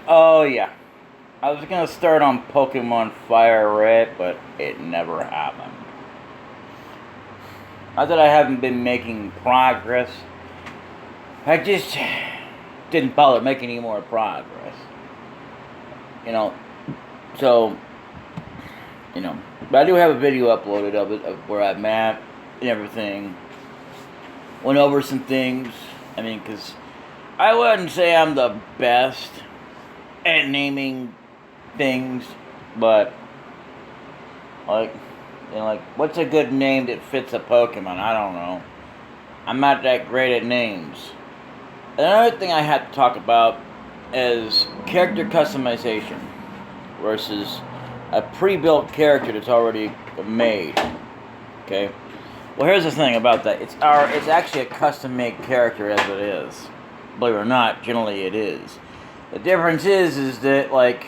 Oh yeah, I was gonna start on Pokemon Fire Red, but it never happened. Not that I haven't been making progress. I just didn't bother making any more progress. You know, so but I do have a video uploaded of it, of where I mapped and everything. Went over some things. I mean, because I wouldn't say I'm the best at naming things, but like, like what's a good name that fits a Pokemon? I don't know. I'm not that great at names. Another thing I have to talk about is character customization versus a pre-built character that's already made. Okay. Well, here's the thing about that. It's actually a custom-made character as it is. Believe it or not, generally it is. The difference is that, like,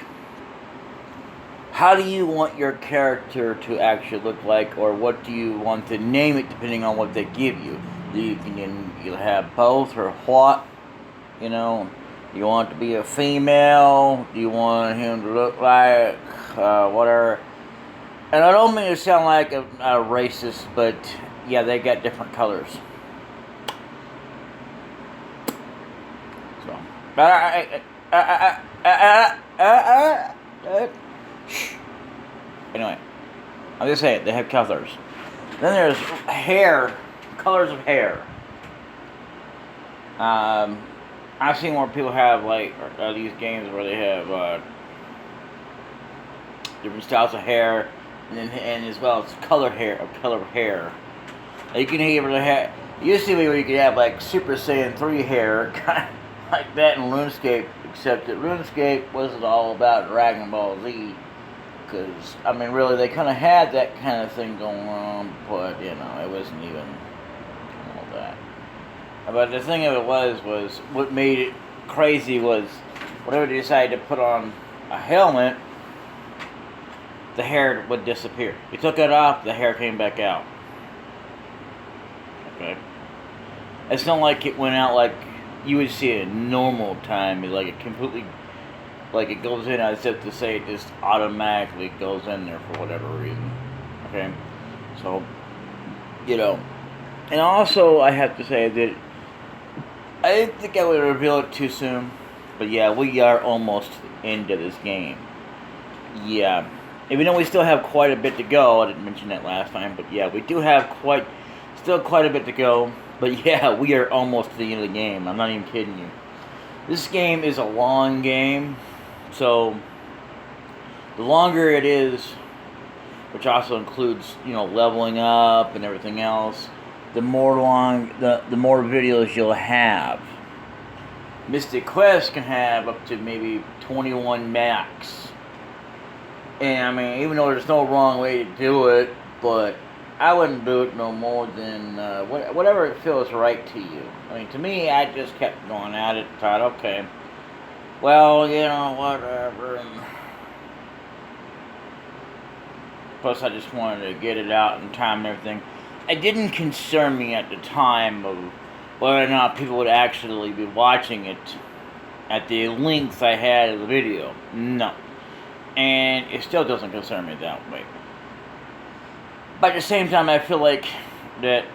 how do you want your character to actually look like, or what do you want to name it depending on what they give you? You'll have both, or what? You know, do you want it to be a female? Do you want him to look like whatever? And I don't mean to sound like a racist, but yeah, they got different colors. So, anyway, I'm just saying they have colors. Then there's hair, colors of hair. I've seen where people have like these games where they have different styles of hair, and as well as color of hair. You can even have. Used to be where you could have like Super Saiyan 3 hair, kind of like that in RuneScape, except that RuneScape wasn't all about Dragon Ball Z. Because, I mean, really, they kind of had that kind of thing going on, but, it wasn't even all that. But the thing of it was what made it crazy was whenever they decided to put on a helmet, the hair would disappear. You took it off, the hair came back out. Okay? It's not like it went out like you would see it normal time. It's like it completely, like it goes in as if to say it just automatically goes in there for whatever reason. Okay? So, and also I have to say that I didn't think I would reveal it too soon, but yeah, we are almost into this game. Yeah. Even though we still have quite a bit to go, I didn't mention that last time, but yeah, we do have still quite a bit to go, but yeah, we are almost to the end of the game. I'm not even kidding you. This game is a long game, so the longer it is, which also includes, leveling up and everything else, the more videos you'll have. Mystic Quest can have up to maybe 21 max. And I mean, even though there's no wrong way to do it, but I wouldn't do it no more than whatever it feels right to you. I mean, to me, I just kept going at it, thought, okay, well, whatever. And plus, I just wanted to get it out in time and everything. It didn't concern me at the time of whether or not people would actually be watching it at the length I had of the video. No. And it still doesn't concern me that way. But at the same time, I feel like that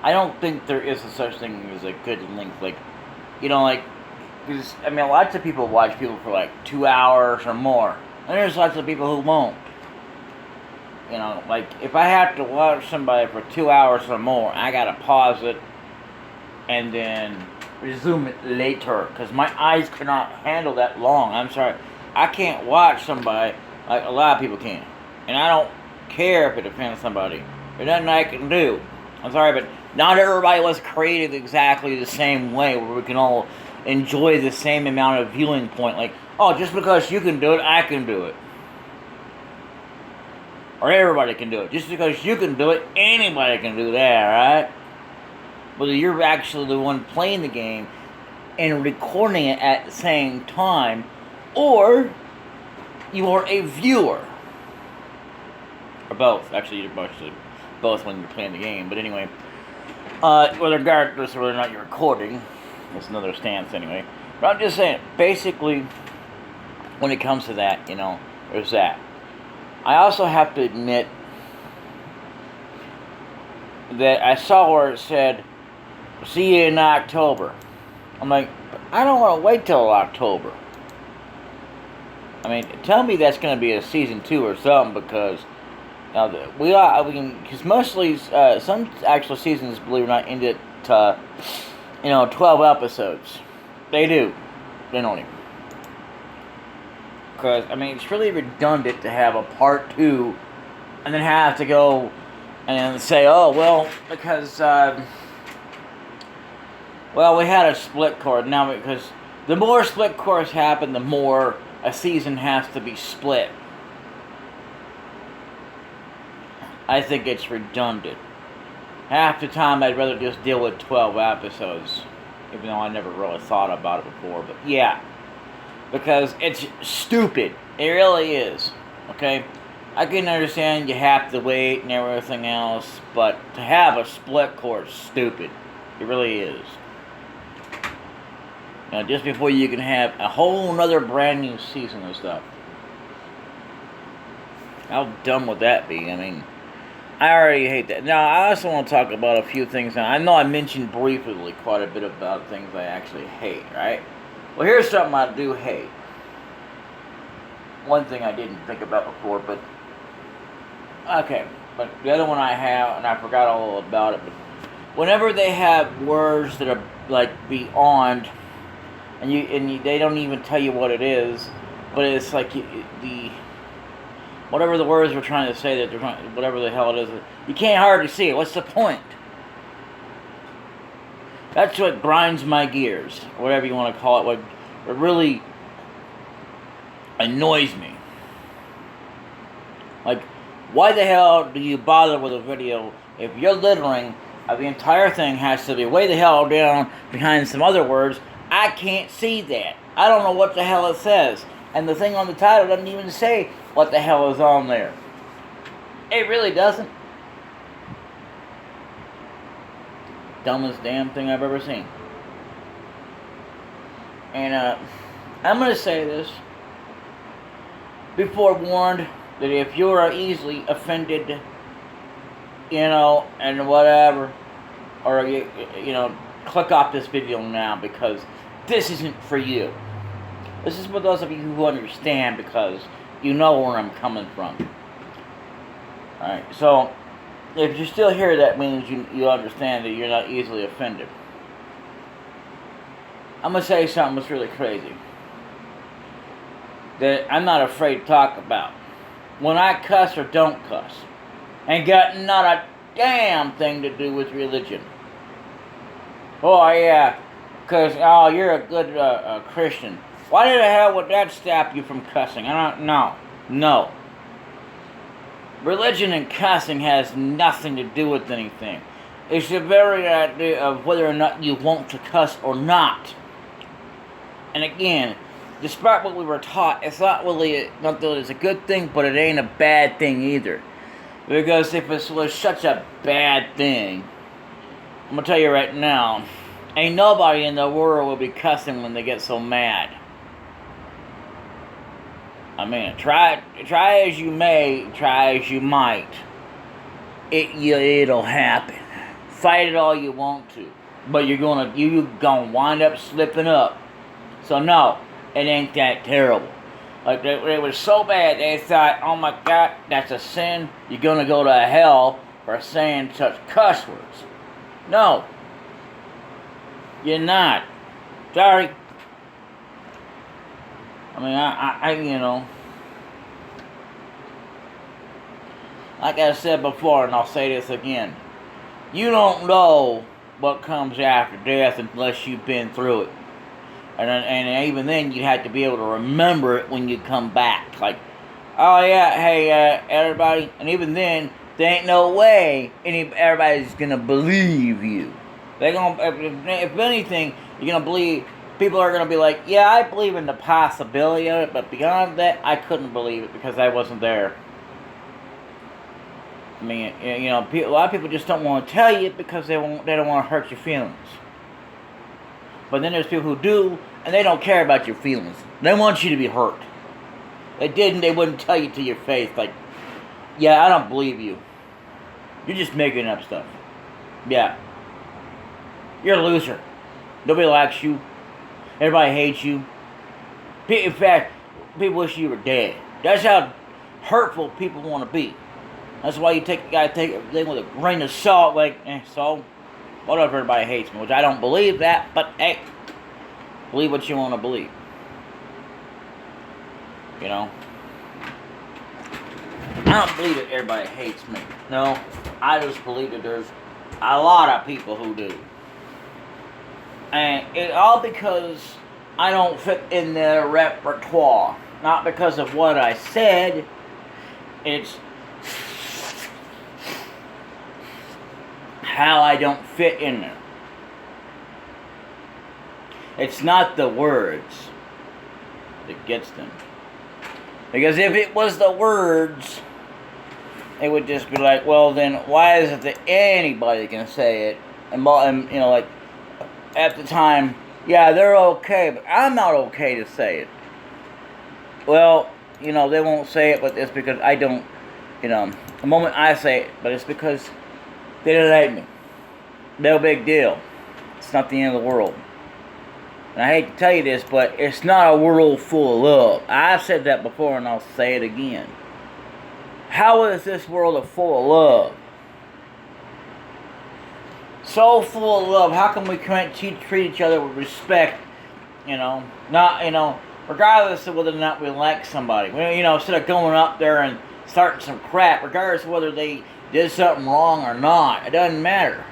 I don't think there is a such thing as a good length. Like, because, I mean, lots of people watch people for like 2 hours or more. And there's lots of people who won't. Like, if I have to watch somebody for 2 hours or more, I gotta pause it and then resume it later. Because my eyes cannot handle that long. I'm sorry. I can't watch somebody like a lot of people can. And I don't care if it offends somebody. There's nothing I can do. I'm sorry, but not everybody was created exactly the same way where we can all enjoy the same amount of viewing point. Like, oh, just because you can do it, I can do it. Or everybody can do it. Just because you can do it, anybody can do that, right? Whether you're actually the one playing the game and recording it at the same time, or you are a viewer. Or both. Actually, you're both when you're playing the game. But anyway, regardless of whether or not you're recording, that's another stance anyway. But I'm just saying, basically, when it comes to that, there's that. I also have to admit that I saw where it said, see you in October. I'm like, I don't want to wait till October. I mean, tell me that's going to be a season 2 or something, because because mostly some actual seasons, believe it or not, end at 12 episodes. They do. They don't even. Because I mean, it's really redundant to have a part 2, and then have to go and say, oh well, because we had a split course now, because the more split course happen, the more a season has to be split. I think it's redundant. Half the time I'd rather just deal with 12 episodes, even though I never really thought about it before, but yeah. Because it's stupid. It really is. Okay? I can understand you have to wait and everything else, but to have a split course is stupid. It really is. Just before you can have a whole nother brand new season of stuff. How dumb would that be? I mean, I already hate that. Now, I also want to talk about a few things. Now, I know I mentioned briefly quite a bit about things I actually hate, right? Well, here's something I do hate. One thing I didn't think about before, but okay. But the other one I have, and I forgot all about it, but whenever they have words that are like beyond, and they don't even tell you what it is, but it's like whatever the words we're trying to say, that they're trying, whatever the hell it is, you can't hardly see it. What's the point? That's what grinds my gears, whatever you want to call it. What really annoys me. Like, why the hell do you bother with a video if you're littering? The entire thing has to be way the hell down behind some other words. I can't see that. I don't know what the hell it says. And the thing on the title doesn't even say what the hell is on there. It really doesn't. Dumbest damn thing I've ever seen. And I'm going to say this. Be forewarned that if you are easily offended, and whatever, or click off this video now, because this isn't for you. This is for those of you who understand, because you know where I'm coming from. Alright, so if you're still here, that means you understand that you're not easily offended. I'm going to say something that's really crazy, that I'm not afraid to talk about. When I cuss or don't cuss, ain't got not a damn thing to do with religion. Oh yeah, because you're a good Christian. Why the hell would that stop you from cussing? I don't know. No. Religion and cussing has nothing to do with anything. It's the very idea of whether or not you want to cuss or not. And again, despite what we were taught, it's not really, not that it's a good thing, but it ain't a bad thing either. Because if it was such a bad thing, I'm going to tell you right now, ain't nobody in the world will be cussing when they get so mad. I mean, try as you may, try as you might, it'll happen. Fight it all you want to, but you're gonna wind up slipping up. So no, it ain't that terrible. Like, it was so bad, they thought, oh my God, that's a sin. You're gonna go to hell for saying such cuss words. No, you're not. Sorry. I mean, like I said before, and I'll say this again, you don't know what comes after death unless you've been through it. And even then, you have to be able to remember it when you come back. Like, oh yeah, hey, everybody. And even then, there ain't no way everybody's gonna believe you. They're gonna, if anything, you're gonna believe. People are gonna be like, yeah, I believe in the possibility of it, but beyond that, I couldn't believe it because I wasn't there. I mean, a lot of people just don't want to tell you because they don't want to hurt your feelings. But then there's people who do, and they don't care about your feelings. They want you to be hurt. They didn't, they wouldn't tell you to your face, like, yeah, I don't believe you. You're just making up stuff. Yeah. You're a loser. Nobody likes you. Everybody hates you. In fact, people wish you were dead. That's how hurtful people want to be. That's why you gotta take everything with a grain of salt, like, so, whatever, everybody hates me, which I don't believe that, but hey, believe what you want to believe. You know? I don't believe that everybody hates me. No, I just believe that there's a lot of people who do. And it's all because I don't fit in their repertoire. Not because of what I said. It's how I don't fit in there. It's not the words that gets them. Because if it was the words, it would just be like, well, then why is it that anybody can say it? And you know, like, at the time, yeah, they're okay, but I'm not okay to say it. Well, you know, they won't say it, but it's because I don't, you know, the moment I say it, but it's because they don't like me. No big deal. It's not the end of the world. And I hate to tell you this, but it's not a world full of love. I've said that before, and I'll say it again. How is this world full of love? So full of love. How can we treat each other with respect? You know, not, you know, regardless of whether or not we like somebody. You know, instead of going up there and starting some crap, regardless of whether they did something wrong or not, it doesn't matter.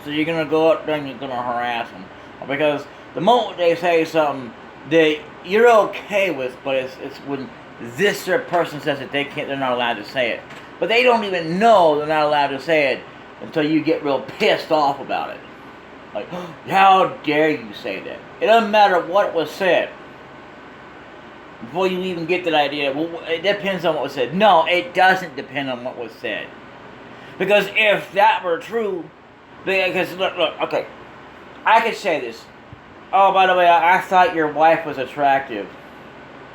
So you're gonna go up there and you're gonna harass them. Because the moment they say something that you're okay with, but it's when this person says that they're not allowed to say it. But they don't even know they're not allowed to say it until you get real pissed off about it. Like, how dare you say that? It doesn't matter what was said. Before you even get that idea, well, it depends on what was said. No, it doesn't depend on what was said. Because if that were true, because look, okay. I could say this. Oh, by the way, I thought your wife was attractive.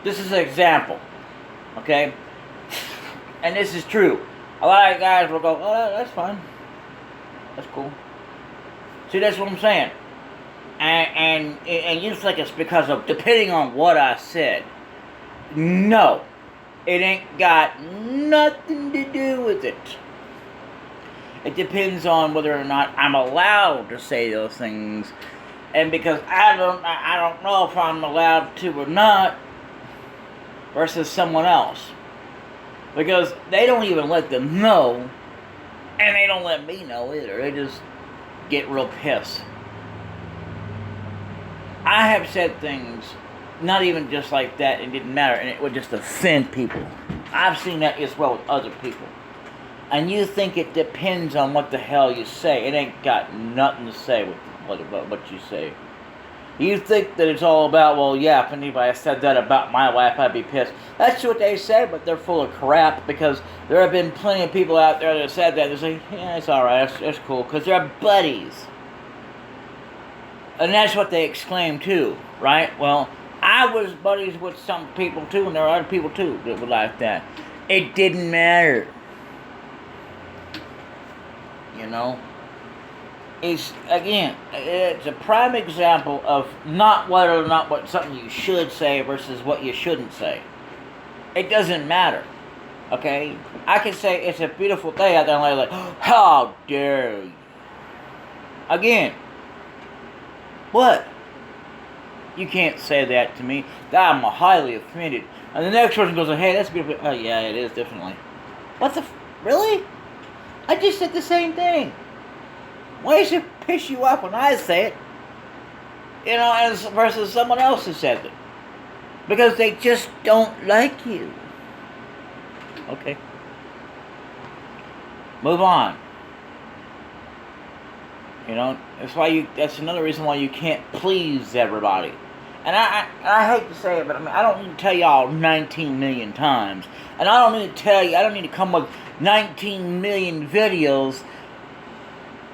This is an example. Okay? And this is true. A lot of guys will go, oh, that's fine. That's cool. See, that's what I'm saying. And you think it's because of, depending on what I said. No. It ain't got nothing to do with it. It depends on whether or not I'm allowed to say those things, and because I don't know if I'm allowed to or not, versus someone else, because they don't even let them know, and they don't let me know either. They just get real pissed. I have said things, not even just like that, it didn't matter, and it would just offend people. I've seen that as well with other people. And you think it depends on what the hell you say. It ain't got nothing to say with what you say. You think that it's all about, well, yeah, if anybody said that about my wife, I'd be pissed. That's what they say, but they're full of crap, because there have been plenty of people out there that said that. They say, yeah, it's alright, that's cool, because they're buddies. And that's what they exclaim too, right? Well, I was buddies with some people too, and there are other people too that were like that. It didn't matter. You know, it's a prime example of not whether or not what something you should say versus what you shouldn't say. It doesn't matter. Okay, I can say it's a beautiful day out there, and they're like, how dare you? Again, what? You can't say that to me. I'm highly offended. And the next person goes, hey, that's beautiful. Oh yeah, it is, definitely. What the really? I just said the same thing. Why does it piss you off when I say it? You know, as versus someone else who said it. Because they just don't like you. Okay. Move on. You know, that's another reason why you can't please everybody. And I hate to say it, but I don't need to tell y'all 19 million times. And I don't need to come with 19 million videos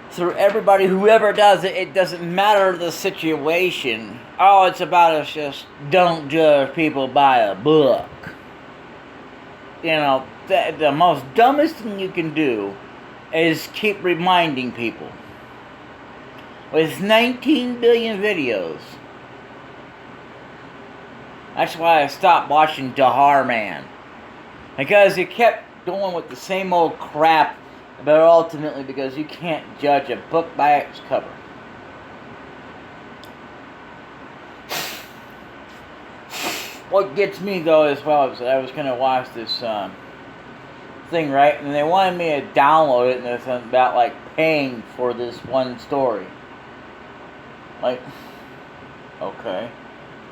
through everybody, whoever does it, it doesn't matter the situation. All it's about is just don't judge people by a book. You know, the most dumbest thing you can do is keep reminding people. With 19 billion videos. That's why I stopped watching Dahar Man. Because he kept going with the same old crap, but ultimately because you can't judge a book by its cover. What gets me though as well is I was going to watch this thing, right? And they wanted me to download it, and it's about like paying for this one story. Like, okay.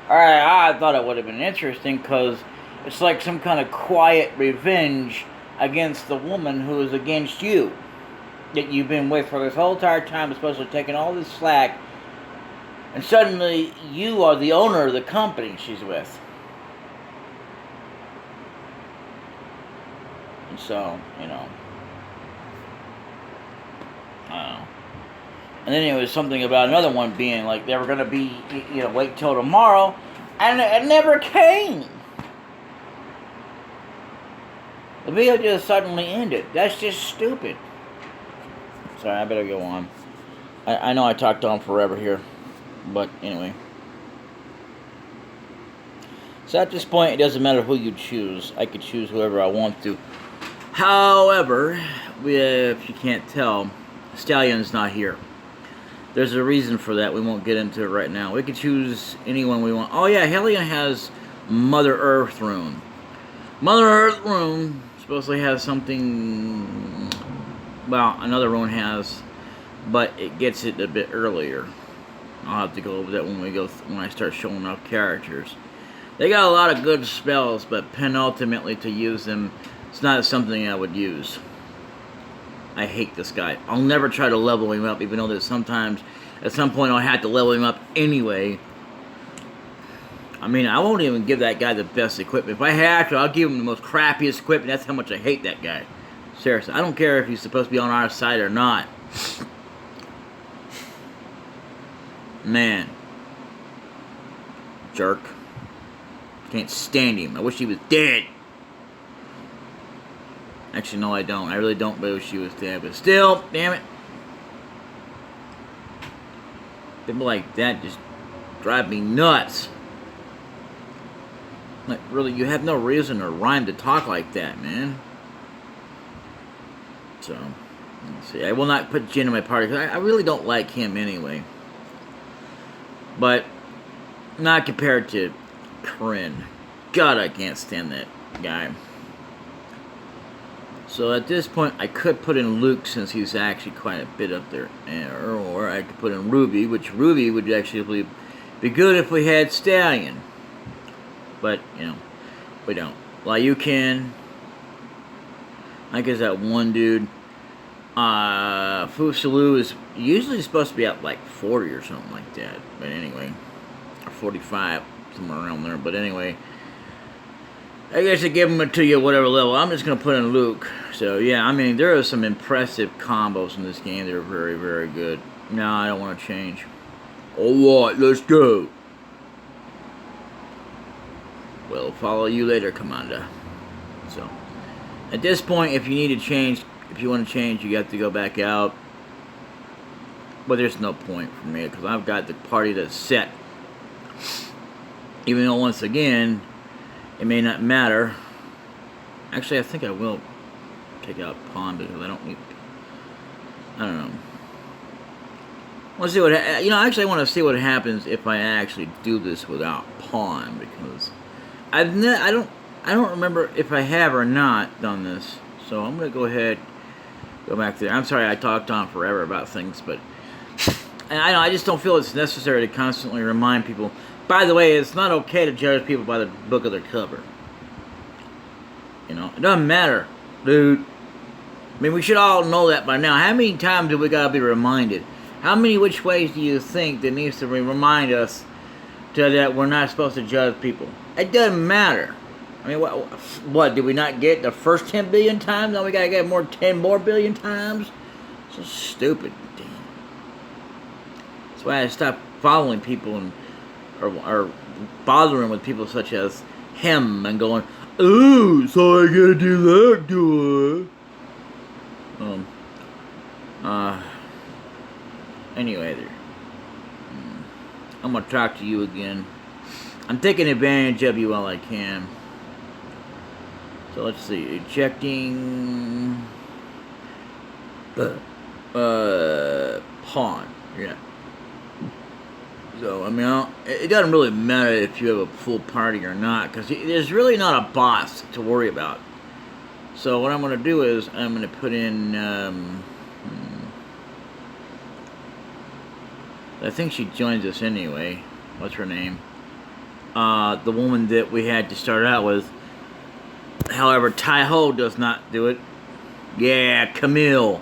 Alright, I thought it would have been interesting because it's like some kind of quiet revenge against the woman who is against you. That you've been with for this whole entire time, especially taking all this slack. And suddenly, you are the owner of the company she's with. And so, you know. I don't know. And then it was something about another one being like they were going to be, you know, wait till tomorrow. And it never came. The video just suddenly ended. That's just stupid. Sorry, I better go on. I know I talked on forever here. But anyway. So at this point, it doesn't matter who you choose. I could choose whoever I want to. However, if you can't tell, Stallion's not here. There's a reason for that. We won't get into it right now. We can choose anyone we want. Oh yeah, Hellion has Mother Earth Rune. Mother Earth Rune supposedly has something... Well, another rune has, but it gets it a bit earlier. I'll have to go over that when I start showing off characters. They got a lot of good spells, but penultimately to use them, it's not something I would use. I hate this guy. I'll never try to level him up, even though that sometimes, at some point, I'll have to level him up anyway. I mean, I won't even give that guy the best equipment. If I have to, I'll give him the most crappiest equipment. That's how much I hate that guy. Seriously, I don't care if he's supposed to be on our side or not. Man. Jerk. Can't stand him. I wish he was dead. Actually, no, I don't. I really don't wish he was dead. But still, damn it. People like that just drive me nuts. Like, really, you have no reason or rhyme to talk like that, man. So, let's see. I will not put Jin in my party because I really don't like him anyway. But, not compared to Corinne. God, I can't stand that guy. So at this point, I could put in Luke since he's actually quite a bit up there. Or I could put in Ruby, which Ruby would actually be good if we had Stallion. But, you know, we don't. Lyukin. I guess that one dude. Fusalu is usually supposed to be at like 40 or something like that. But anyway. Or 45. Somewhere around there. But anyway. I guess I give them it to you whatever level. I'm just going to put in Luke. So, yeah, I mean, there are some impressive combos in this game. They're very, very good. No, I don't want to change. Alright, let's go. We'll follow you later, Commander. So, at this point, if you need to change, if you want to change, you have to go back out. But there's no point for me, because I've got the party that's set. Even though, once again, it may not matter. Actually, I think I will take out Pawn because I don't need... I don't know. Let's see what... You know, actually, I want to see what happens if I actually do this without Pawn, because I don't remember if I have or not done this. So I'm going to go ahead, go back there. I'm sorry I talked on forever about things, but... And I just don't feel it's necessary to constantly remind people. By the way, it's not okay to judge people by the book of their cover. You know, it doesn't matter, dude. I mean, we should all know that by now. How many times do we gotta be reminded? How many which ways do you think that needs to remind us that we're not supposed to judge people? It doesn't matter. I mean, what did we not get the first 10 billion times? Now we gotta get 10 more billion times? So stupid. Damn. why I stopped following people and or bothering with people such as him and going, "Ooh, so I gotta do that, do I?" Anyway, there. I'm gonna talk to you again. I'm taking advantage of you while I can. So let's see, ejecting. Pawn. Yeah. So I mean, it doesn't really matter if you have a full party or not, because there's really not a boss to worry about. So what I'm gonna do is I'm gonna put in. I think she joins us anyway. What's her name? The woman that we had to start out with. However, Tai-Ho does not do it. Yeah, Camille.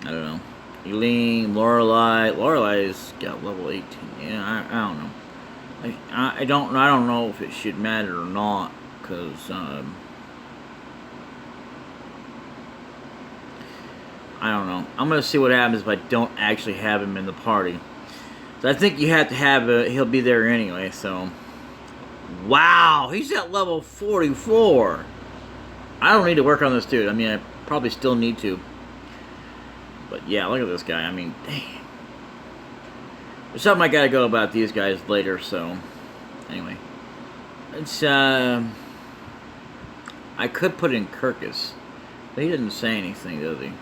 I don't know. Eileen, Lorelei. Lorelai's got level 18. Yeah, I don't know. I don't know if it should matter or not, because I don't know. I'm gonna see what happens if I don't actually have him in the party. So I think you have to have he'll be there anyway. So, wow, he's at level 44. I don't need to work on this dude. I mean, I probably still need to. But yeah, look at this guy. I mean, dang. There's something I gotta go about these guys later. So, anyway, it's I could put in Kirkus, but he didn't say anything, does he?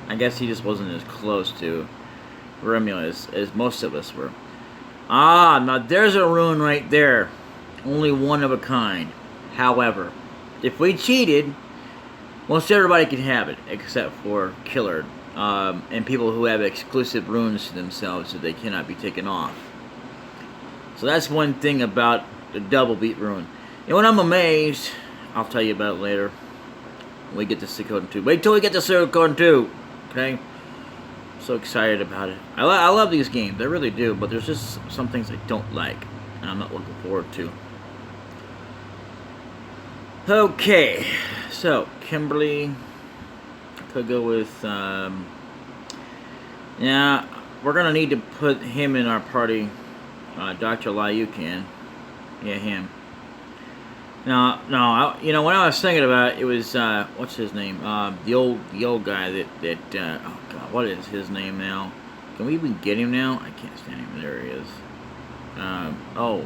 I guess he just wasn't as close to Remula as most of us were. Ah, now there's a rune right there. Only one of a kind. However, if we cheated, most everybody can have it, except for Killer. And people who have exclusive runes to themselves that they cannot be taken off. So that's one thing about the double beat rune. And when I'm amazed, I'll tell you about it later. When we get to Suikoden 2. Wait till we get to Suikoden 2! Okay? So excited about it. I love these games, I really do, but there's just some things I don't like, and I'm not looking forward to. Okay, so Kimberly, could go with, yeah, we're gonna need to put him in our party. Dr. Liu can. Yeah, him. No, you know, when I was thinking about it, it was, what's his name? The old guy that, oh god, what is his name now? Can we even get him now? I can't stand him. There he is. Oh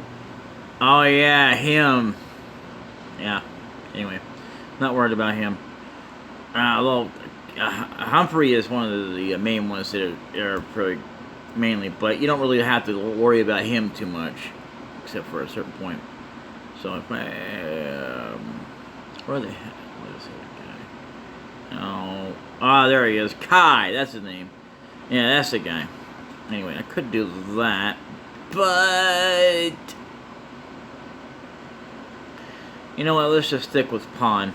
yeah, him. Yeah, anyway, not worried about him. Although, Humphrey is one of the main ones that are pretty mainly, but you don't really have to worry about him too much, except for a certain point. So if I, where the heck, what is that guy? Oh, there he is, Kai, that's his name. Yeah, that's the guy. Anyway, I could do that, but you know what, let's just stick with Pawn.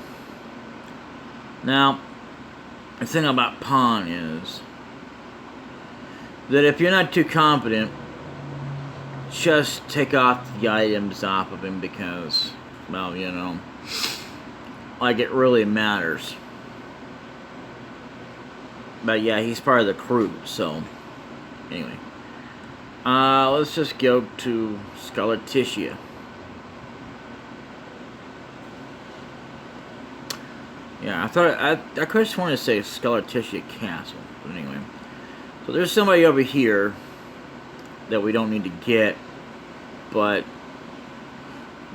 Now, the thing about Pawn is that if you're not too confident, just take off the items off of him because, well, you know, like it really matters. But yeah, he's part of the crew, so anyway. Let's just go to Scarlet Tissue. Yeah, I thought I could just want to say Scarlet Tissue Castle, but anyway. So there's somebody over here that we don't need to get, but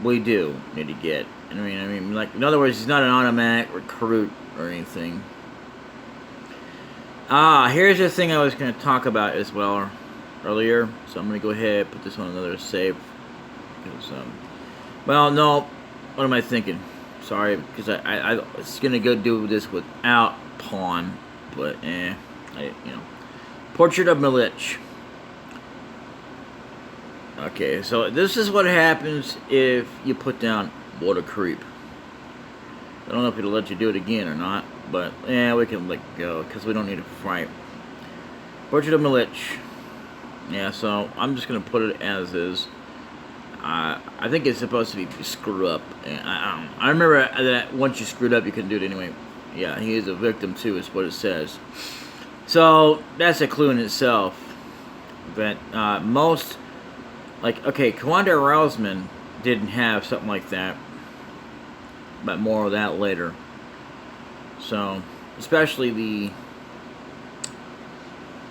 we do need to get. I mean, like, in other words, he's not an automatic recruit or anything. Here's the thing I was going to talk about as well earlier. So I'm going to go ahead and put this on another save. Because, well, no. What am I thinking? Sorry, because I was going to go do this without Pawn. But, you know. Portrait of Milich. Okay, so this is what happens if you put down Water Creep. I don't know if it'll let you do it again or not, but yeah, we can let go because we don't need to fight. Portrait of Milich. Yeah, so I'm just gonna put it as is. I think it's supposed to be screw up. I remember that once you screwed up, you couldn't do it anyway. Yeah, he is a victim too, is what it says. So that's a clue in itself. But most, like, okay, Commander Rousman didn't have something like that, but more of that later. So, especially the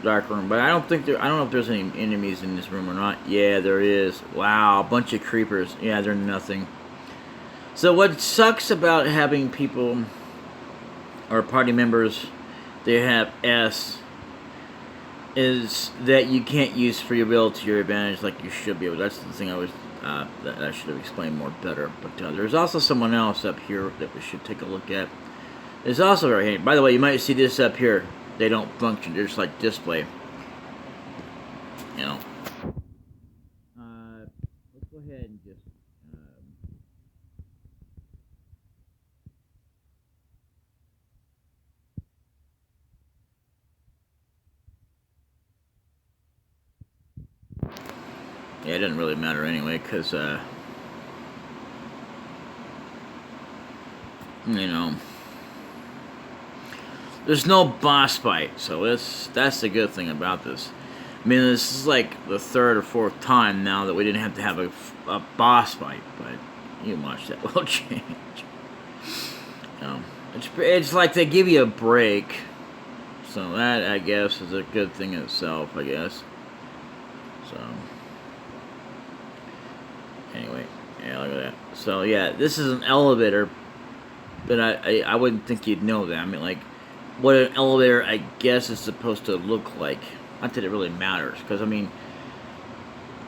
dark room. But I don't know if there's any enemies in this room or not. Yeah, there is. Wow, a bunch of creepers. Yeah, they're nothing. So what sucks about having people or party members, they have S, is that you can't use free will to your advantage like you should be able. That's the thing that I should have explained more better. But there's also someone else up here that we should take a look at. It's also very handy. By the way, you might see this up here. They don't function. They're just like display. You know. Let's go ahead and just. Yeah, it doesn't really matter anyway, because, you know, there's no boss fight, so that's the good thing about this. I mean, this is like the third or fourth time now that we didn't have to have a boss fight, but you watch that will change. You know, it's like they give you a break, so that, I guess, is a good thing in itself, I guess. So... anyway, yeah, look at that. So, yeah, this is an elevator, but I wouldn't think you'd know that. I mean, like, what an elevator, I guess, is supposed to look like. Not that it really matters, because, I mean,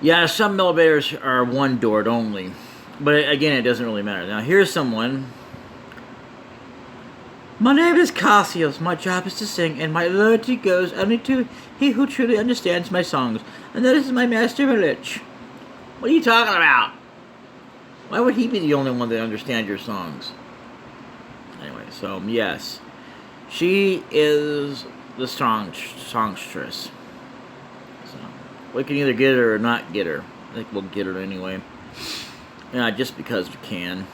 yeah, some elevators are one-doored only, but, again, it doesn't really matter. Now, here's someone. My name is Cassius. My job is to sing, and my loyalty goes only to he who truly understands my songs, and that is my master village. What are you talking about? Why would he be the only one that understands your songs? Anyway, so, yes. She is the songstress. So, we can either get her or not get her. I think we'll get her anyway. Yeah, just because we can.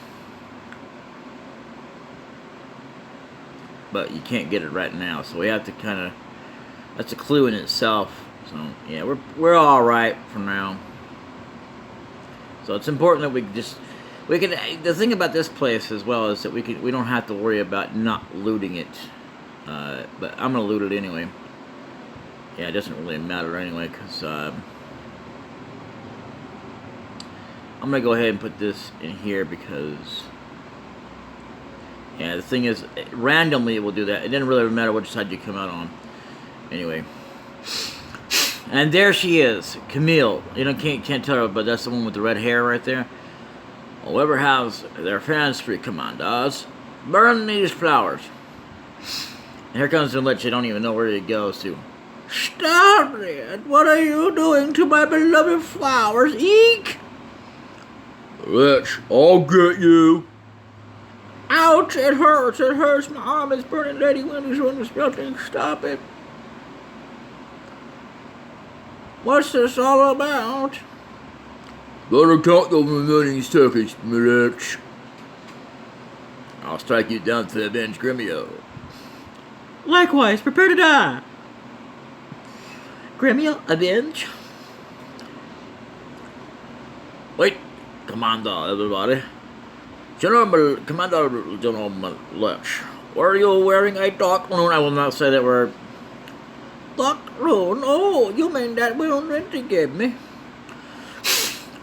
But you can't get it right now, so we have to kind of... that's a clue in itself. So, yeah, we're alright for now. So it's important that we can. The thing about this place as well is that we don't have to worry about not looting it. But I'm gonna loot it anyway. Yeah, it doesn't really matter anyway, because I'm gonna go ahead and put this in here because, yeah, the thing is, randomly it will do that. It doesn't really matter which side you come out on. Anyway. And there she is, Camille. You know, can't tell her, but that's the one with the red hair right there. Whoever has their fans free commandos, burn these flowers. And here comes the lich. You don't even know where it goes to. Stop it! What are you doing to my beloved flowers? Eek! Lich, I'll get you. Ouch! It hurts. It hurts. My arm is burning. Lady Wendy's on the spelling. Stop it. What's this all about? Better count those remaining seconds, Lich. I'll strike you down to avenge Gremio. Likewise, prepare to die. Gremio, avenge. Wait, Commander, everybody. Commander General Lich, were you wearing a dark rune? I will not say that word. Dark rune? Oh, you mean that rune that you gave me?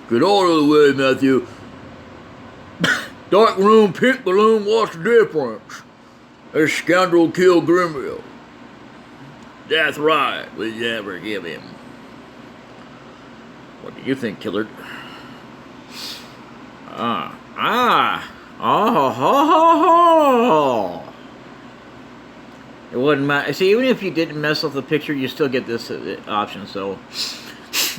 Get out of the way, Matthew. Dark room, pink balloon, what's the difference? This scoundrel killed Gremio. That's right, we never give him. What do you think, Killard? Oh. It wouldn't matter. See, even if you didn't mess up the picture, you still get this option. So,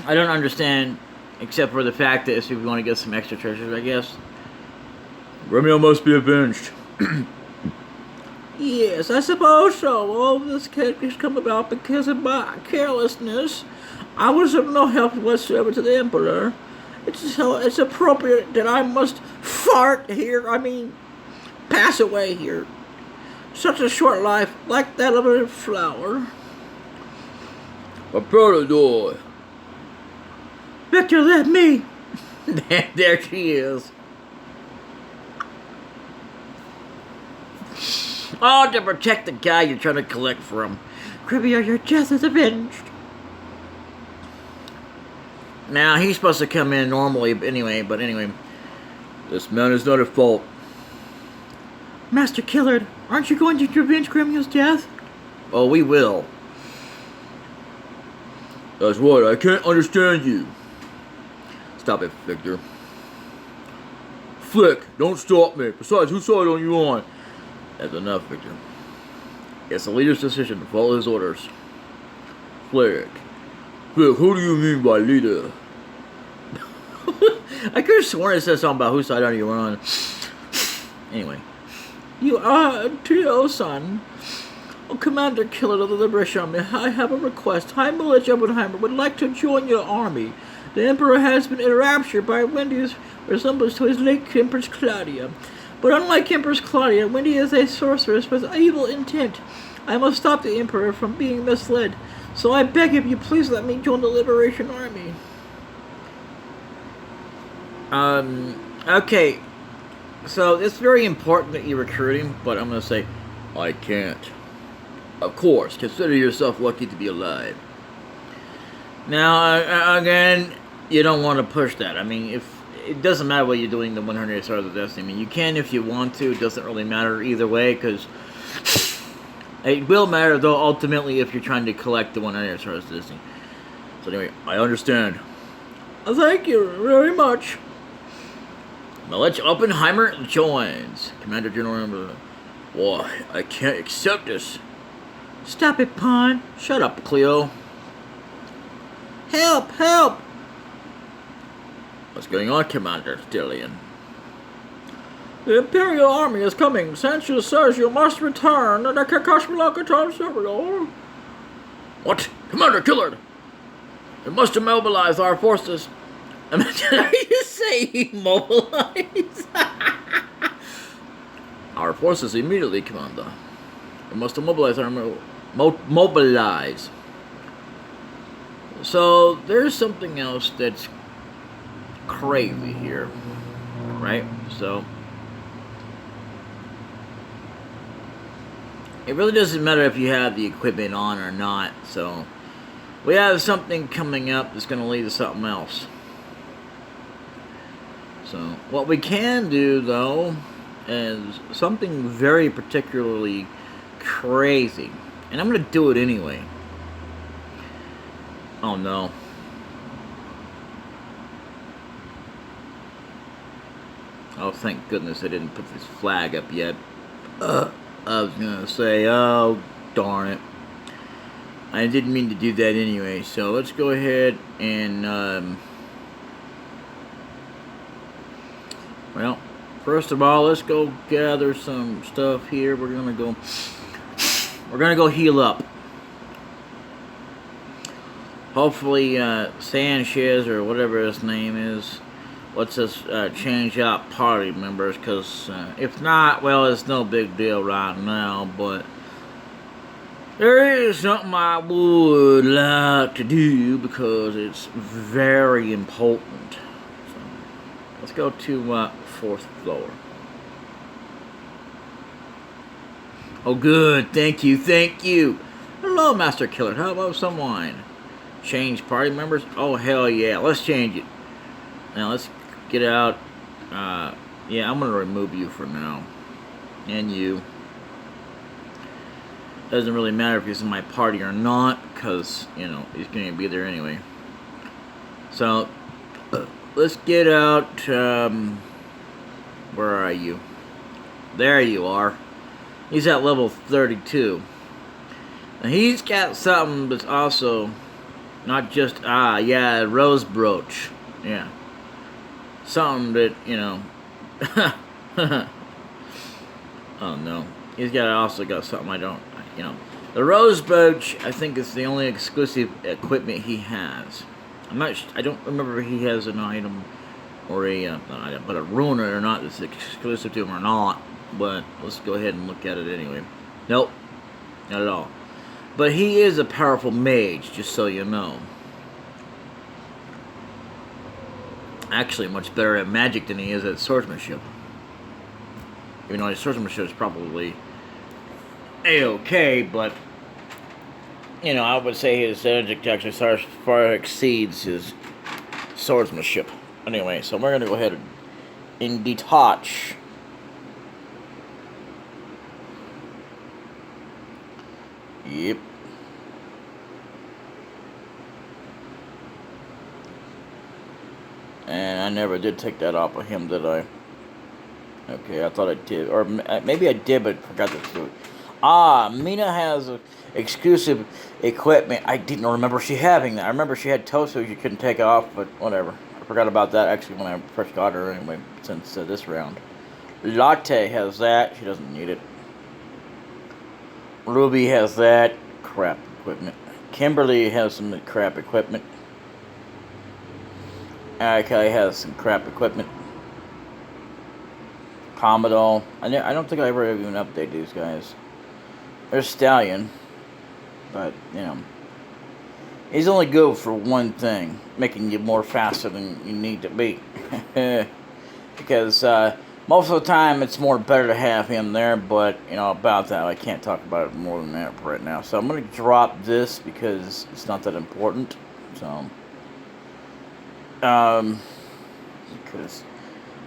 I don't understand, except for the fact that if we want to get some extra treasures, I guess. Gremio must be avenged. Yes, I suppose so. All this has come about because of my carelessness. I was of no help whatsoever to the Emperor. It's appropriate that I must fart here. I mean, pass away here. Such a short life, like that of a flower. Prepare to die. Victor, let me. There she is. Oh, to protect the guy you're trying to collect from. Cribbier, your death is avenged. Now, he's supposed to come in normally, but anyway. This man is not at fault. Master Killard, aren't you going to revenge Gremio's death? Oh, we will. That's right, I can't understand you. Stop it, Victor. Flick, don't stop me. Besides, whose side are you on? That's enough, Victor. It's the leader's decision to follow his orders. Flick, who do you mean by leader? I could have sworn it said something about whose side are you on. Anyway. You are Trio-san. Oh, Commander Killard of the Liberation Army, I have a request. High Military Oppenheimer would like to join your army. The Emperor has been enraptured by Wendy's resemblance to his late Empress Claudia. But unlike Empress Claudia, Wendy is a sorceress with evil intent. I must stop the Emperor from being misled. So I beg of you, please let me join the Liberation Army. Okay. So it's very important that you recruit him, but I'm going to say, I can't. Of course, consider yourself lucky to be alive. Now, again, you don't want to push that. I mean, if it doesn't matter what you're doing, the 100 Stars of Destiny. I mean, you can if you want to. It doesn't really matter either way, because it will matter, though, ultimately, if you're trying to collect the 100 Stars of Destiny. So anyway, I understand. Thank you very much. Military Oppenheimer joins. Commander General. Why, I can't accept this. Stop it, Pawn. Shut up, Cleo. Help! Help! What's going on, Commander Stillion? The Imperial Army is coming. Sanchez says you must return to the Kakashmalakaton Serial. What? Commander Killard! We must immobilize our forces. Are you saying mobilize? Our forces immediately, Commander. We must immobilize our... mobilize. So, there's something else that's crazy here. Right? So... it really doesn't matter if you have the equipment on or not, so... we have something coming up that's going to lead to something else. So, what we can do, though, is something very particularly crazy. And I'm going to do it anyway. Oh, no. Oh, thank goodness I didn't put this flag up yet. I was going to say, oh, darn it. I didn't mean to do that anyway, so let's go ahead and, well, first of all, let's go gather some stuff here. We're gonna go heal up. Hopefully, Sanchez, or whatever his name is, lets us change out party members, because if not, well, it's no big deal right now, but there is something I would like to do, because it's very important. So, let's go to 4th floor. Oh, good. Thank you. Thank you. Hello, Master Killer. How about some wine? Change party members? Oh, hell yeah. Let's change it. Now, let's get out. Yeah, I'm going to remove you for now. And you. Doesn't really matter if he's in my party or not, because, you know, he's going to be there anyway. So, let's get out. Where are you? There you are. He's at level 32. Now he's got something that's also not just, yeah, rose brooch. Yeah. Something that, you know. Oh no. He's also got something I don't, you know. The rose brooch, I think, is the only exclusive equipment he has. I don't remember if he has an item or but a rune or not that's exclusive to him or not, but let's go ahead and look at it anyway. Nope, not at all. But he is a powerful mage, just so you know. Actually, much better at magic than he is at swordsmanship. Even though his swordsmanship is probably A-okay, but, you know, I would say his magic actually far exceeds his swordsmanship. Anyway, so we're going to go ahead and detach. Yep. And I never did take that off of him, did I? Okay, I thought I did. Or maybe I did, but forgot to do it. Ah, Mina has exclusive equipment. I didn't remember she having that. I remember she had toes you couldn't take off, but whatever. I forgot about that actually when I first got her anyway, since this round. Latte has that. She doesn't need it. Ruby has that. Crap equipment. Kimberly has some crap equipment. Okay, has some crap equipment. Commodore. I don't think I ever even update these guys. There's Stallion. But, you know. He's only good for one thing. Making you more faster than you need to be. Because most of the time it's more better to have him there. But, you know, about that I can't talk about it more than that right now. So I'm going to drop this because it's not that important. So... because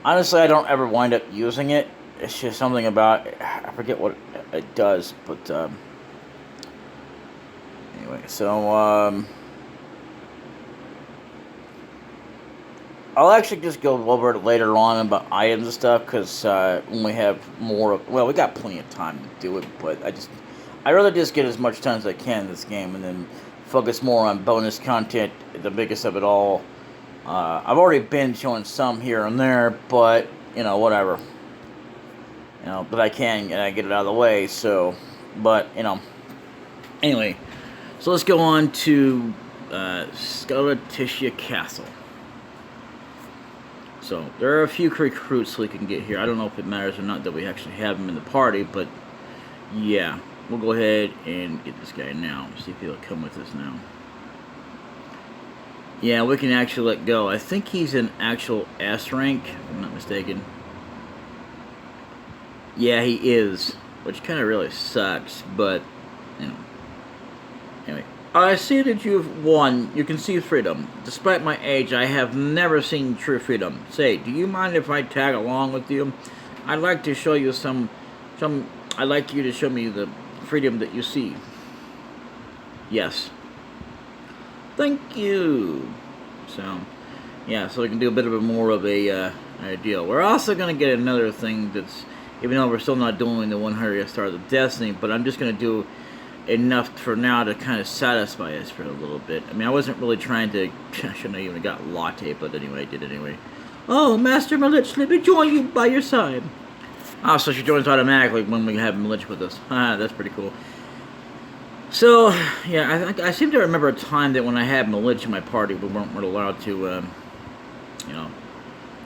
honestly, I don't ever wind up using it. It's just something about it. I forget what it does, but anyway. So I'll actually just go over it later on about items and stuff because when we have more, well, we got plenty of time to do it. But I rather just get as much time as I can in this game and then focus more on bonus content. The biggest of it all. I've already been showing some here and there, but, you know, whatever. You know, but I can get it out of the way, so, but, you know. Anyway, so let's go on to Skeletitia Castle. So, there are a few recruits we can get here. I don't know if it matters or not that we actually have them in the party, but, yeah. We'll go ahead and get this guy now. See if he'll come with us now. Yeah, we can actually let go. I think he's an actual S rank, if I'm not mistaken. Yeah, he is, which kind of really sucks, but, you know. Anyway, I see that you've won. You can see freedom. Despite my age, I have never seen true freedom. Say, do you mind if I tag along with you? I'd like to show you I'd like you to show me the freedom that you see. Yes. Thank you. So, yeah, so we can do a bit of a more of a deal. We're also going to get another thing that's, even though we're still not doing the 100th Star of Destiny, but I'm just going to do enough for now to kind of satisfy us for a little bit. I mean, I wasn't really trying to, I shouldn't have even got latte, but anyway, I did anyway. Oh, Master Malich, let me join you by your side. Oh, so she joins automatically when we have Malich with us. Ah, that's pretty cool. So, yeah, I seem to remember a time that when I had Malich in my party, we weren't allowed to, you know,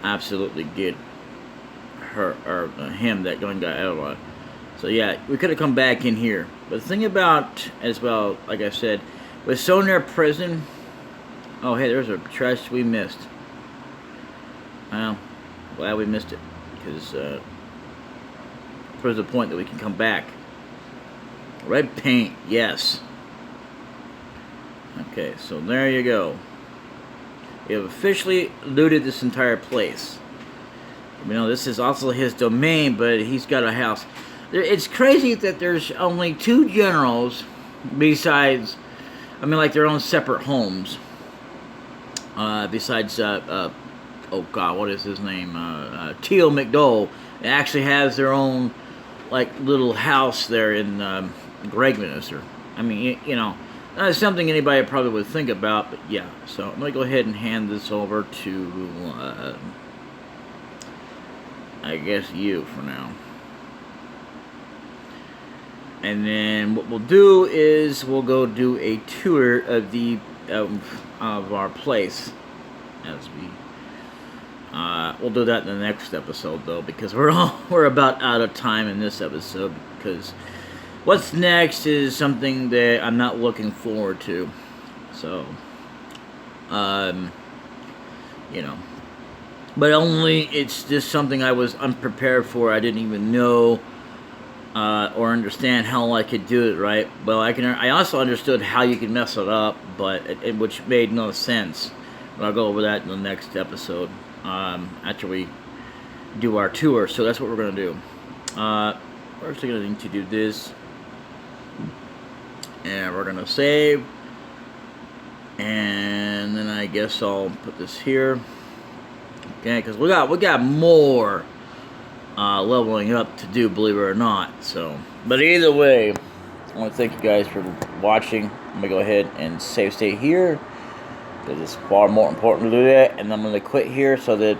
absolutely get her, or him, that young guy, out. So, yeah, we could have come back in here. But the thing about, as well, like I said, with so near prison, oh, hey, there's a chest we missed. Well, glad we missed it, because there's a point that we can come back. Red paint, yes. Okay, so there you go. We have officially looted this entire place. You know, this is also his domain, but he's got a house. It's crazy that there's only 2 generals besides, I mean, like their own separate homes. Besides, oh God, what is his name? Teal McDowell actually has their own, like, little house there in Gregminister. I mean, you know, not something anybody probably would think about, but yeah. So I'm going to go ahead and hand this over to, I guess you for now. And then what we'll do is we'll go do a tour of the of our place as we. We'll do that in the next episode though, because we're about out of time in this episode because What's next is something that I'm not looking forward to. So, you know. But only it's just something I was unprepared for. I didn't even know or understand how I could do it right. Well, I also understood how you could mess it up, but which made no sense. But I'll go over that in the next episode after we do our tour. So that's what we're gonna do. First, we're gonna need to do this, and we're gonna save, and then I guess I'll put this here. Okay, because we got more leveling up to do, believe it or not. So, but either way, I want to thank you guys for watching. I'm gonna go ahead and save state here because it's far more important to do that. And I'm gonna quit here so that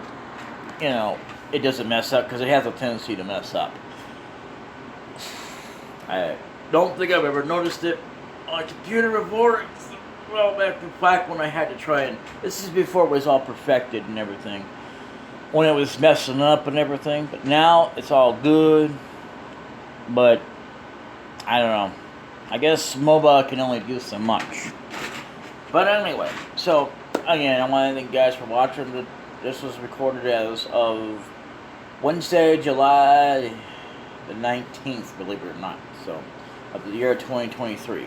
it doesn't mess up, because it has a tendency to mess up. I don't think I've ever noticed it on a computer before. Well, back when I had to try and this is before it was all perfected and everything. When it was messing up and everything, but now it's all good. But I don't know. I guess mobile can only do so much. But anyway, so again, I want to thank you guys for watching. This was recorded as of Wednesday, July the 19th, believe it or not. So, of the year 2023.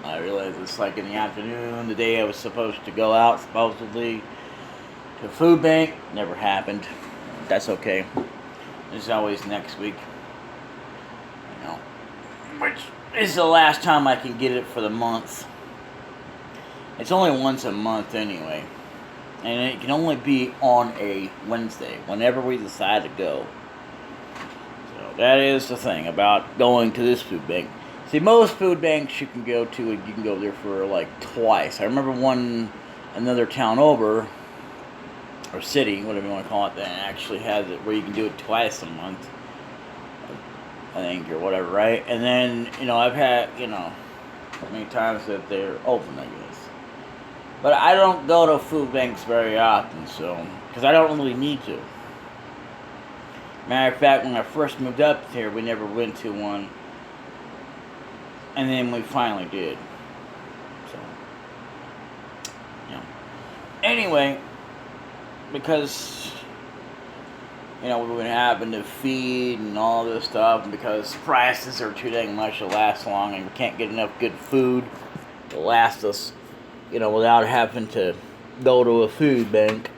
I realize it's like in the afternoon, the day I was supposed to go out, supposedly, to a food bank. Never happened. That's okay. It's always next week. Which is the last time I can get it for the month. It's only once a month anyway. And it can only be on a Wednesday, whenever we decide to go. So that is the thing about going to this food bank. See, most food banks you can go to, you can go there for like twice. I remember another town over, or city, whatever you want to call it, that actually has it where you can do it twice a month, I think, or whatever, right? And then, I've had, many times that they're open, I guess. But I don't go to food banks very often, so, because I don't really need to. Matter of fact, when I first moved up here, we never went to one. And then we finally did. So, Anyway, because, we've been having to feed and all this stuff, and because prices are too dang much to last long, and we can't get enough good food to last us, without having to go to a food bank.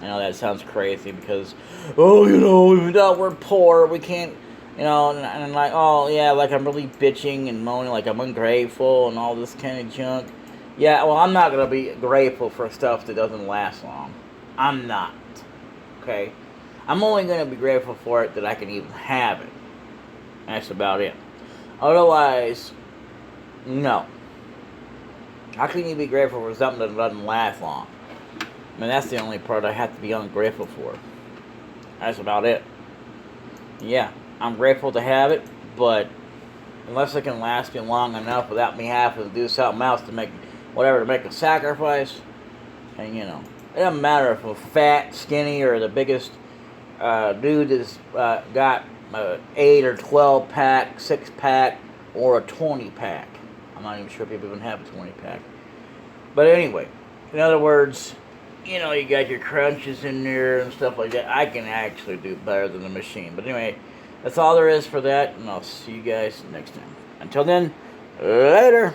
I know that sounds crazy because, even though we're poor, we can't, and like, oh, yeah, like I'm really bitching and moaning, like I'm ungrateful and all this kind of junk. Yeah, well, I'm not going to be grateful for stuff that doesn't last long. I'm not. Okay? I'm only going to be grateful for it that I can even have it. That's about it. Otherwise, no. How can you be grateful for something that doesn't last long? I mean, that's the only part I have to be ungrateful for. That's about it. Yeah, I'm grateful to have it, but unless it can last me long enough without me having to do something else to make a sacrifice, and it doesn't matter if I'm fat, skinny, or the biggest dude that's got 8 or 12 pack, 6 pack, or a 20 pack. I'm not even sure people even have a 20 pack. But anyway, in other words, you got your crunches in there and stuff like that. I can actually do better than the machine. But anyway, that's all there is for that, and I'll see you guys next time. Until then, later.